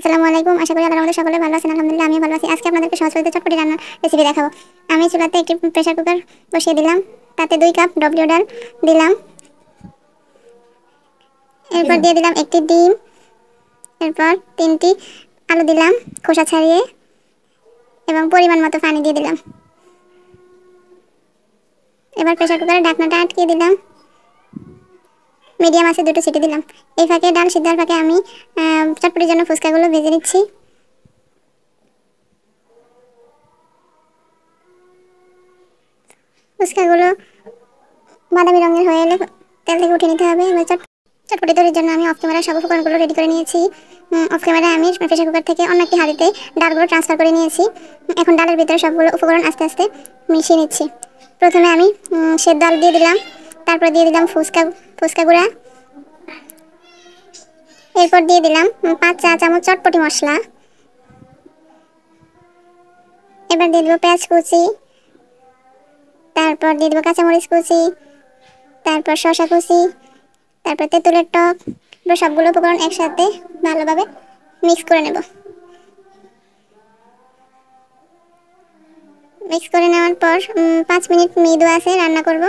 আসসালামু আলাইকুম। আশা করি আপনারা আমাদের সকলে ভালো আছেন। আলহামদুলিল্লাহ আমিও ভালো আছি। আজকে আপনাদেরকে সহজ পদ্ধতিতে চটপটি রান্নার রেসিপি দেখাবো। আমি চুলাতে একটি প্রেসার কুকার বসিয়ে দিলাম। তাতে 2 কাপ ডবলিউ ডাল দিলাম। এরপর দিয়ে দিলাম একটি ডিম। এরপর 3টি আলু দিলাম খোসা ছাড়িয়ে এবং পরিমাণ মতো পানি দিয়ে দিলাম। এবার প্রেসার কুকারের ঢাকনাটা আটকিয়ে দিলাম। মিডিয়াম আছে 2টো সিটি দিলাম। এই ফাঁকে ডাল সিদ্ধার ফাঁকে আমি চটপটির জন্য ফুচকাগুলো ভেজে নিচ্ছি। ফুচকাগুলো বাদামি রঙের হয়ে এলে তেল থেকে উঠে নিতে হবে। চটপটি তৈরির জন্য আমি অফ ক্যামেরায় সব উপকরণগুলো রেডি করে নিয়েছি। অফ ক্যামেরায় আমি প্রেসার কুকার থেকে অন্য একটি হাঁড়িতে ডালগুলো ট্রান্সফার করে নিয়েছি। এখন ডালের ভিতরে সবগুলো উপকরণ আস্তে আস্তে মিশিয়ে নিচ্ছি। প্রথমে আমি সেদ্ধ আলু দিয়ে দিলাম, তারপর দিয়ে দিলাম ফুচকা গুঁড়া, এরপর দিয়ে দিলাম 5 চা চামচ চটপটি মশলা। এবার দিয়ে দেবো পেঁয়াজ কুচি, তারপর দিয়ে দেবো কাঁচামরিচ কুচি, তারপর শসা কুচি, তারপর তেঁতুলের টক। এবার সবগুলো উপকরণ একসাথে ভালোভাবে মিক্স করে নেব। মিক্স করে নেওয়ার পর 5 মিনিট মৃদু আঁচে রান্না করব।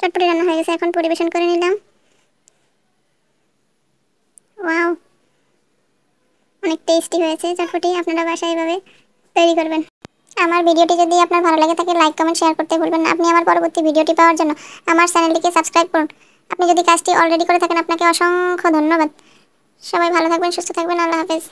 চটপটি রান্না হয়ে গেছে, এখন পরিবেশন করে নিলাম। ওয়াও, অনেক টেস্টি হয়েছে চটপটি। আপনারা বাসায় এভাবে তৈরি করবেন। আমার ভিডিওটি যদি আপনার ভালো লাগে থাকে লাইক কমেন্ট শেয়ার করতে ভুলবেন না। আপনি আমার পরবর্তী ভিডিওটি পাওয়ার জন্য আমার চ্যানেলটিকে সাবস্ক্রাইব করুন। আপনি যদি কাজটি অলরেডি করে থাকেন আপনাকে অসংখ্য ধন্যবাদ। সবাই ভালো থাকবেন, সুস্থ থাকবেন। আল্লাহ হাফেজ।